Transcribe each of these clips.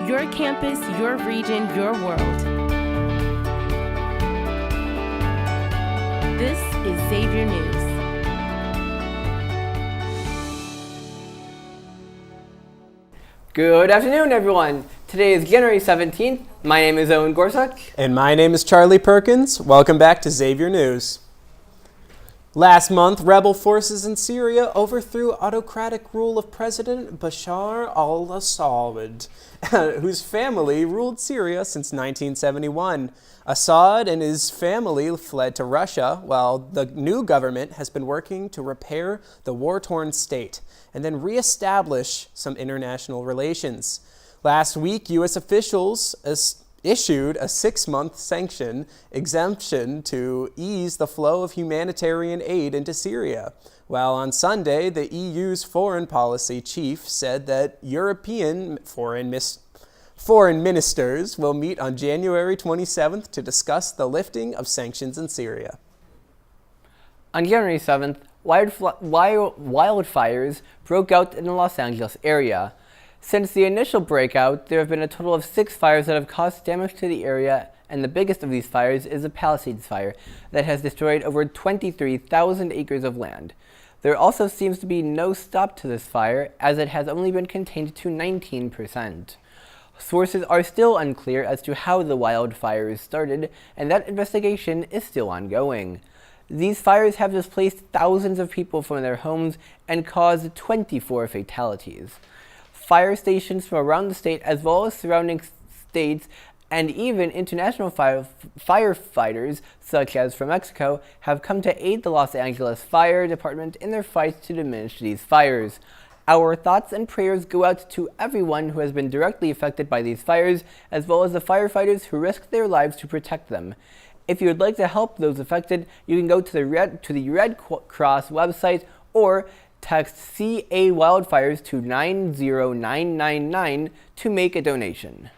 Your campus, your region, your world. This is Xavier News. Good afternoon, everyone. Today is January 17th. My name is Owen Gorsuch. And my name is Charlie Perkins. Welcome back to Xavier News. Last month, rebel forces in Syria overthrew autocratic rule of President Bashar al-Assad, whose family ruled Syria since 1971. Assad and his family fled to Russia, while the new government has been working to repair the war-torn state and then reestablish some international relations. Last week, U.S. officials issued a 6-month sanction exemption to ease the flow of humanitarian aid into Syria, while on Sunday, the EU's foreign policy chief said that European foreign ministers will meet on January 27th to discuss the lifting of sanctions in Syria. On January 7th, wildfires broke out in the Los Angeles area. Since the initial breakout, there have been a total of 6 fires that have caused damage to the area, and the biggest of these fires is the Palisades fire that has destroyed over 23,000 acres of land. There also seems to be no stop to this fire, as it has only been contained to 19%. Sources are still unclear as to how the wildfires started, and that investigation is still ongoing. These fires have displaced thousands of people from their homes and caused 24 fatalities. Fire stations from around the state, as well as surrounding states, and even international firefighters, such as from Mexico, have come to aid the Los Angeles Fire Department in their fight to diminish these fires. Our thoughts and prayers go out to everyone who has been directly affected by these fires, as well as the firefighters who risked their lives to protect them. If you would like to help those affected, you can go to the Red Cross website or text CA Wildfires to 90999 to make a donation.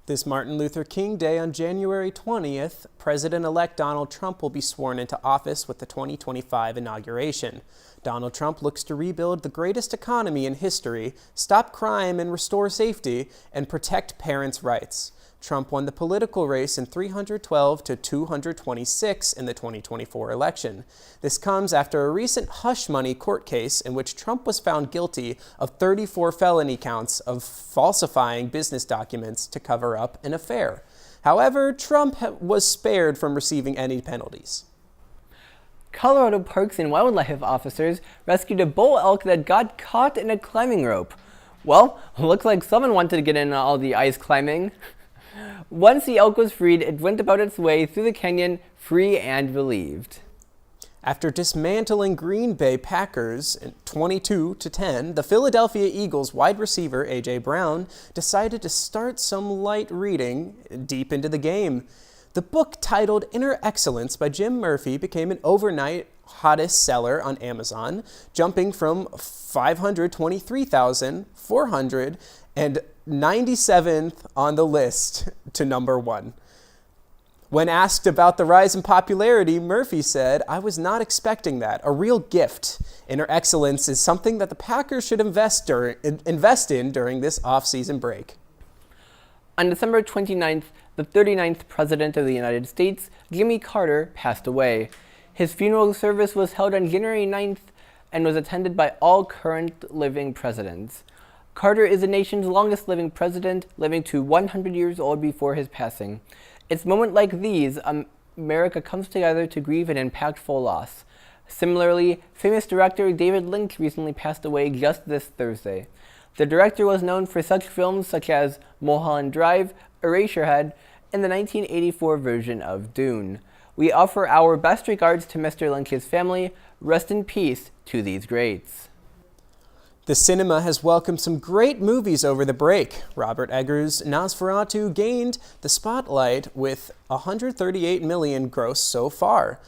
This Martin Luther King Day on January 20th, President-elect Donald Trump will be sworn into office with the 2025 inauguration. Donald Trump looks to rebuild the greatest economy in history, stop crime and restore safety, and protect parents' rights. Trump won the political race in 312 to 226 in the 2024 election. This comes after a recent hush money court case in which Trump was found guilty of 34 felony counts of falsifying business documents to cover up an affair. However, Trump was spared from receiving any penalties. Colorado Parks and Wildlife officers rescued a bull elk that got caught in a climbing rope. Well, looks like someone wanted to get in on all the ice climbing. Once the elk was freed, it went about its way through the canyon, free and relieved. After dismantling Green Bay Packers 22-10, the Philadelphia Eagles wide receiver A.J. Brown decided to start some light reading deep into the game. The book, titled Inner Excellence by Jim Murphy, became an overnight hottest seller on Amazon, jumping from 523,497th on the list to number 1. When asked about the rise in popularity, Murphy said, "I was not expecting that. A real gift. Inner excellence is something that the Packers should invest in during this off-season break." On December 29th, the 39th President of the United States, Jimmy Carter, passed away. His funeral service was held on January 9th and was attended by all current living presidents. Carter is the nation's longest living president, living to 100 years old before his passing. It's moments like these America comes together to grieve an impactful loss. Similarly, famous director David Lynch recently passed away just this Thursday. The director was known for such films such as Mulholland Drive, Eraserhead, and the 1984 version of Dune. We offer our best regards to Mr. Lynch's family. Rest in peace to these greats. The cinema has welcomed some great movies over the break. Robert Eggers' Nosferatu gained the spotlight with $138 million gross so far.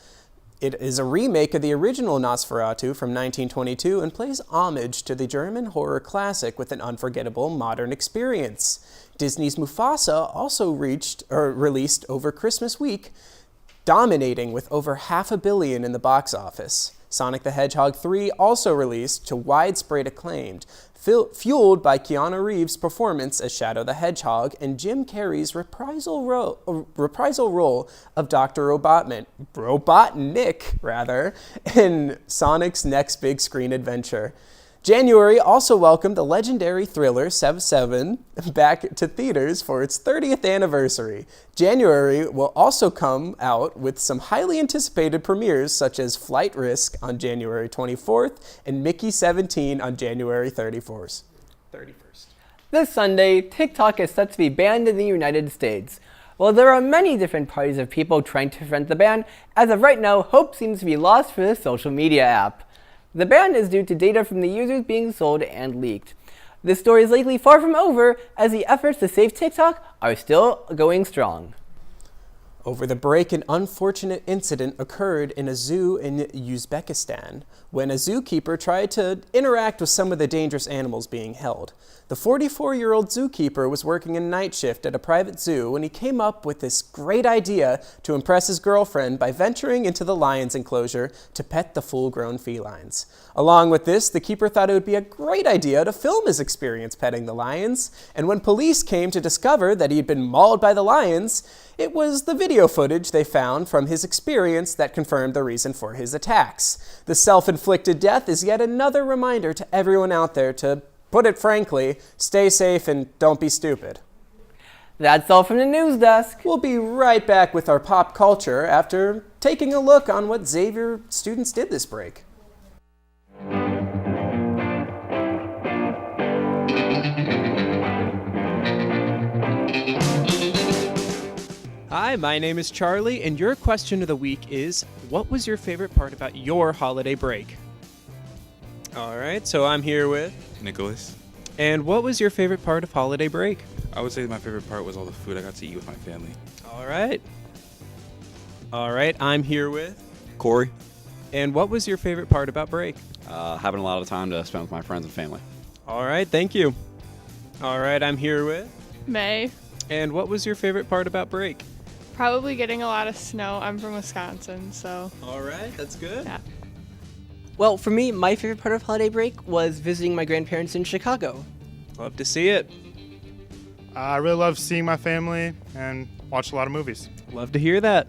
It is a remake of the original Nosferatu from 1922 and plays homage to the German horror classic with an unforgettable modern experience. Disney's Mufasa also released over Christmas week, dominating with over $500 million in the box office. Sonic the Hedgehog 3 also released to widespread acclaim, fueled by Keanu Reeves' performance as Shadow the Hedgehog and Jim Carrey's reprisal role of Dr. Robotnik, in Sonic's next big screen adventure. January also welcomed the legendary thriller Sev 7 back to theaters for its 30th anniversary. January will also come out with some highly anticipated premieres such as Flight Risk on January 24th and Mickey 17 on January 31st. This Sunday, TikTok is set to be banned in the United States. While there are many different parties of people trying to prevent the ban, as of right now, hope seems to be lost for this social media app. The ban is due to data from the users being sold and leaked. This story is likely far from over, as the efforts to save TikTok are still going strong. Over the break, an unfortunate incident occurred in a zoo in Uzbekistan when a zookeeper tried to interact with some of the dangerous animals being held. The 44-year-old zookeeper was working a night shift at a private zoo when he came up with this great idea to impress his girlfriend by venturing into the lion's enclosure to pet the full-grown felines. Along with this, the keeper thought it would be a great idea to film his experience petting the lions, and when police came to discover that he had been mauled by the lions, it was the video footage they found from his experience that confirmed the reason for his attacks. The self-inflicted death is yet another reminder to everyone out there to, put it frankly, stay safe and don't be stupid. That's all from the news desk. We'll be right back with our pop culture after taking a look on what Xavier students did this break. Hi, my name is Charlie, and your question of the week is, what was your favorite part about your holiday break? All right, so I'm here with Nicholas. And what was your favorite part of holiday break? I would say my favorite part was all the food I got to eat with my family. All right. All right, I'm here with Corey. And what was your favorite part about break? Having a lot of time to spend with my friends and family. All right, thank you. All right, I'm here with May. And what was your favorite part about break? Probably getting a lot of snow. I'm from Wisconsin, so. All right, that's good. Yeah. Well, for me, my favorite part of holiday break was visiting my grandparents in Chicago. Love to see it. I really love seeing my family and watch a lot of movies. Love to hear that.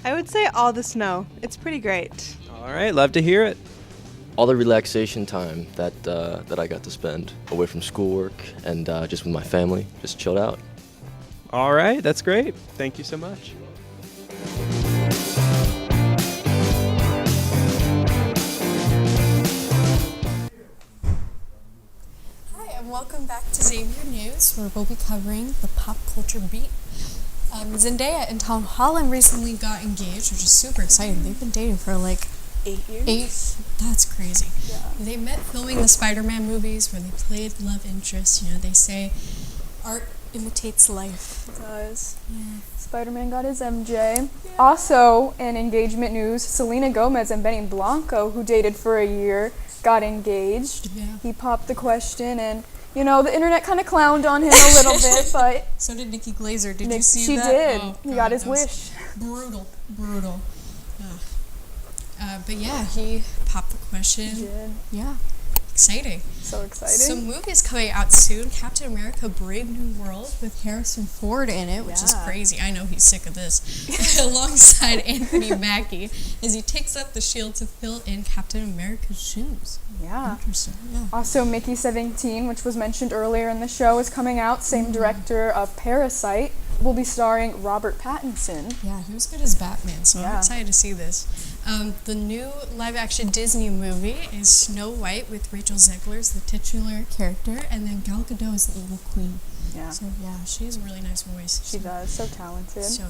I would say all the snow. It's pretty great. All right, love to hear it. All the relaxation time that I got to spend away from schoolwork and just with my family, just chilled out. All right, that's great. Thank you so much. Hi, and welcome back to Xavier News, where we'll be covering the pop culture beat. Zendaya and Tom Holland recently got engaged, which is super exciting. They've been dating for like 8 years. That's crazy. Yeah. They met filming the Spider-Man movies where they played love interests. You know, they say art imitates life. It does. Yeah. Spider-Man got his MJ. Also, in engagement news, Selena Gomez and Benny Blanco, who dated for a year, got engaged. Yeah. He popped the question, and you know, the internet kind of clowned on him a little bit, but So did Nikki Glaser. Did you see she that? did. Oh, He God, got his that was wish. Brutal. But yeah, he popped the question. He did. Yeah. Exciting. So exciting. Some movies coming out soon. Captain America Brave New World with Harrison Ford in it, which is Yeah. crazy. I know he's sick of this. Alongside Anthony Mackie as he takes up the shield to fill in Captain America's shoes. Yeah. Interesting. Yeah. Also, Mickey 17, which was mentioned earlier in the show, is coming out. Same director of Parasite. Will be starring Robert Pattinson. Yeah, he was good as Batman, so I'm Yeah. excited to see this. The new live-action Disney movie is Snow White with Rachel Zegler as the titular character, and then Gal Gadot is the evil queen. Yeah. So yeah, she has a really nice voice. She does. So talented. So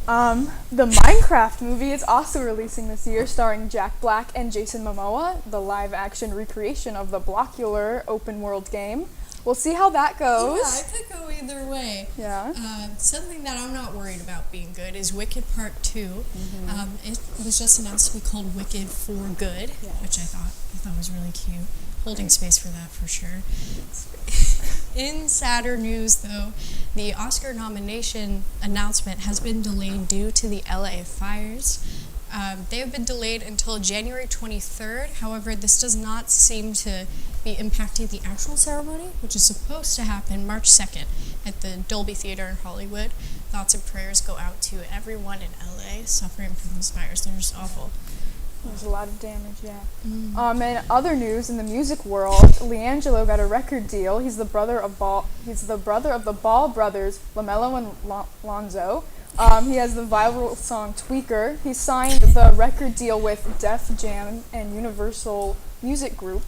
talented. The Minecraft movie is also releasing this year, starring Jack Black and Jason Momoa, the live-action recreation of the Blockular open-world game. We'll see how that goes. Yeah, it could go either way. Yeah. Something that I'm not worried about being good is Wicked Part 2. Mm-hmm. It was just announced to be called Wicked for Good, which I thought was really cute. Holding space for that for sure. In sadder news, though, the Oscar nomination announcement has been delayed due to the LA fires. They have been delayed until January 23rd. However, this does not seem to be impacting the actual ceremony, which is supposed to happen March 2nd at the Dolby Theater in Hollywood. Thoughts and prayers go out to everyone in LA suffering from these fires. They're just awful. There's a lot of damage, yeah. In other news in the music world, Leangelo got a record deal. He's the brother of the Ball brothers, LaMelo and Lonzo. He has the viral song Tweaker. He signed the record deal with Def Jam and Universal Music Group.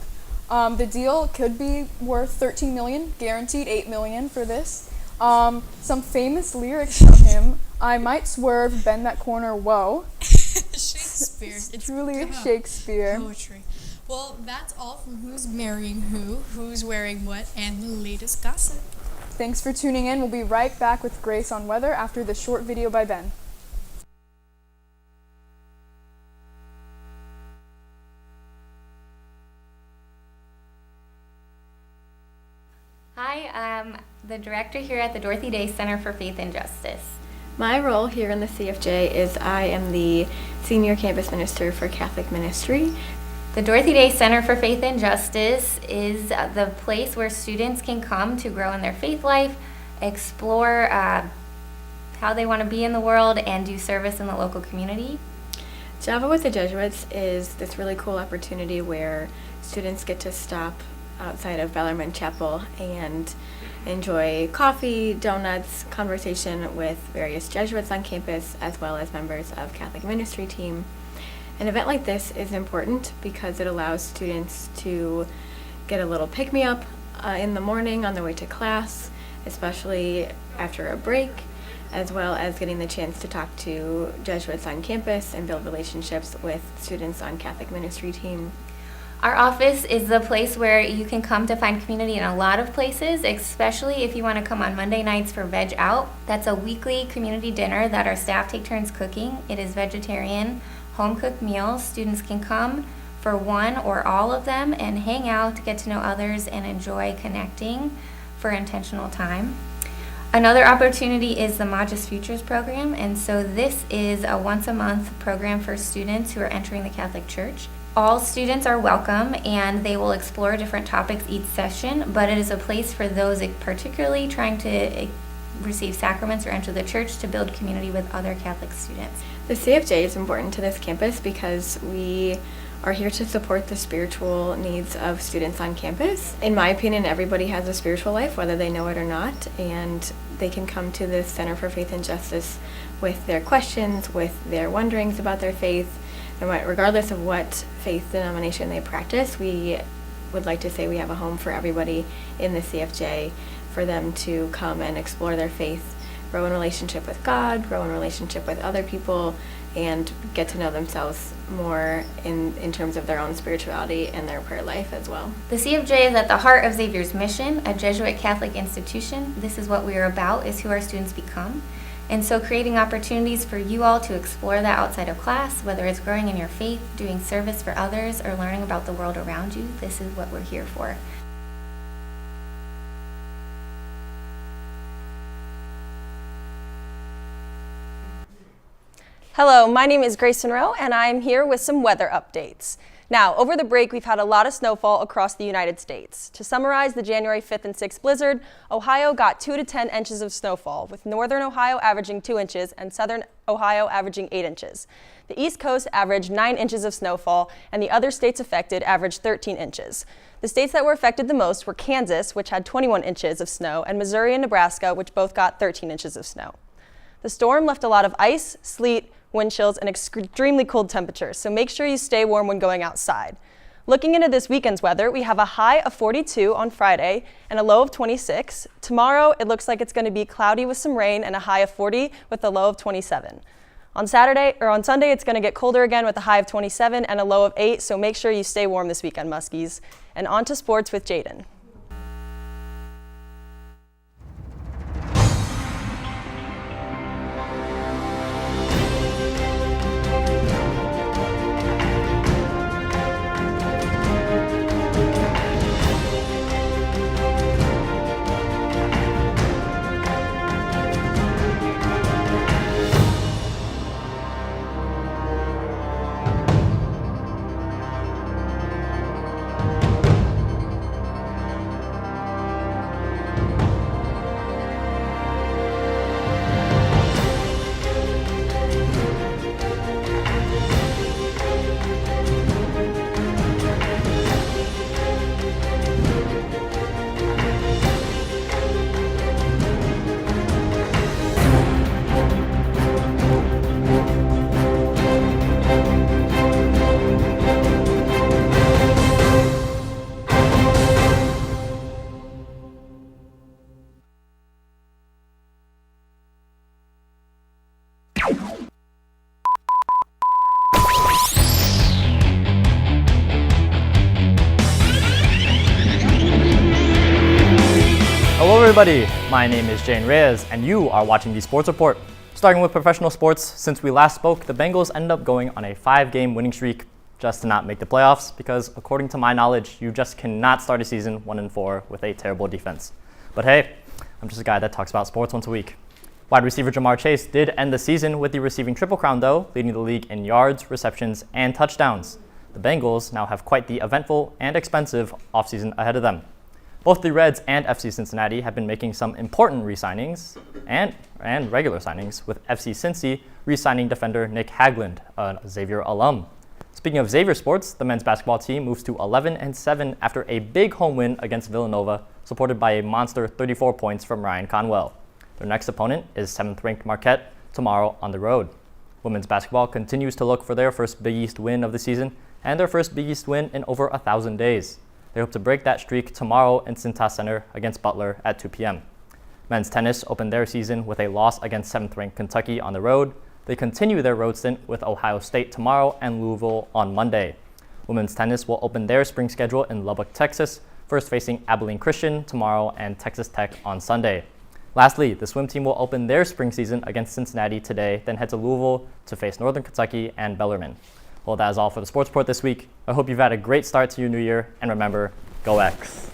The deal could be worth $13 million, guaranteed $8 million for this. Some famous lyrics from him: "I might swerve, bend that corner, whoa." Shakespeare. It's truly Shakespeare. Poetry. Well, that's all from Who's Marrying Who's Wearing What, and the latest gossip. Thanks for tuning in. We'll be right back with Grace on weather after this short video by Ben. Hi, I'm the director here at the Dorothy Day Center for Faith and Justice. My role here in the CFJ is I am the Senior Campus Minister for Catholic Ministry. The Dorothy Day Center for Faith and Justice is the place where students can come to grow in their faith life, explore how they want to be in the world, and do service in the local community. Java with the Jesuits is this really cool opportunity where students get to stop outside of Bellarmine Chapel and enjoy coffee, donuts, conversation with various Jesuits on campus, as well as members of Catholic Ministry team. An event like this is important because it allows students to get a little pick-me-up in the morning on their way to class, especially after a break, as well as getting the chance to talk to Jesuits on campus and build relationships with students on Catholic Ministry team. Our office is the place where you can come to find community in a lot of places, especially if you want to come on Monday nights for Veg Out. That's a weekly community dinner that our staff take turns cooking. It is vegetarian, home-cooked meals. Students can come for one or all of them and hang out, get to know others, and enjoy connecting for intentional time. Another opportunity is the Magis Futures program, and so this is a once-a-month program for students who are entering the Catholic Church. All students are welcome, and they will explore different topics each session, but it is a place for those particularly trying to receive sacraments or enter the church to build community with other Catholic students. The CFJ is important to this campus because we are here to support the spiritual needs of students on campus. In my opinion, everybody has a spiritual life, whether they know it or not, and they can come to the Center for Faith and Justice with their questions, with their wonderings about their faith. And regardless of what faith denomination they practice, we would like to say we have a home for everybody in the CFJ for them to come and explore their faith, grow in relationship with God, grow in relationship with other people, and get to know themselves more in terms of their own spirituality and their prayer life as well. The CFJ is at the heart of Xavier's mission, a Jesuit Catholic institution. This is what we are about, is who our students become. And so creating opportunities for you all to explore that outside of class, whether it's growing in your faith, doing service for others, or learning about the world around you, this is what we're here for. Hello, my name is Grace Monroe, and I'm here with some weather updates. Now, over the break, we've had a lot of snowfall across the United States. To summarize the January 5th and 6th blizzard, Ohio got 2 to 10 inches of snowfall, with northern Ohio averaging 2 inches and southern Ohio averaging 8 inches. The East Coast averaged 9 inches of snowfall, and the other states affected averaged 13 inches. The states that were affected the most were Kansas, which had 21 inches of snow, and Missouri and Nebraska, which both got 13 inches of snow. The storm left a lot of ice, sleet, wind chills, and extremely cold temperatures, so make sure you stay warm when going outside. Looking into this weekend's weather, we have a high of 42 on Friday and a low of 26. Tomorrow, it looks like it's going to be cloudy with some rain and a high of 40 with a low of 27. On Sunday, it's going to get colder again with a high of 27 and a low of 8, so make sure you stay warm this weekend, Muskies. And on to sports with Jaden. everybody, my name is Jane Reyes and you are watching the Sports Report. Starting with professional sports, since we last spoke, the Bengals ended up going on a 5-game winning streak just to not make the playoffs because according to my knowledge, you just cannot start a season 1-4 with a terrible defense. But hey, I'm just a guy that talks about sports once a week. Wide receiver Jamar Chase did end the season with the receiving triple crown though, leading the league in yards, receptions, and touchdowns. The Bengals now have quite the eventful and expensive offseason ahead of them. Both the Reds and FC Cincinnati have been making some important re-signings and regular signings, with FC Cincy re-signing defender Nick Hagland, a Xavier alum. Speaking of Xavier sports, the men's basketball team moves to 11-7 after a big home win against Villanova, supported by a monster 34 points from Ryan Conwell. Their next opponent is 7th-ranked Marquette tomorrow on the road. Women's basketball continues to look for their first Big East win of the season and their first Big East win in over 1,000 days. They hope to break that streak tomorrow in Cintas Center against Butler at 2 p.m. Men's tennis opened their season with a loss against 7th-ranked Kentucky on the road. They continue their road stint with Ohio State tomorrow and Louisville on Monday. Women's tennis will open their spring schedule in Lubbock, Texas, first facing Abilene Christian tomorrow and Texas Tech on Sunday. Lastly, the swim team will open their spring season against Cincinnati today, then head to Louisville to face Northern Kentucky and Bellarmine. Well, that is all for the Sports Report this week. I hope you've had a great start to your new year, and remember, go X.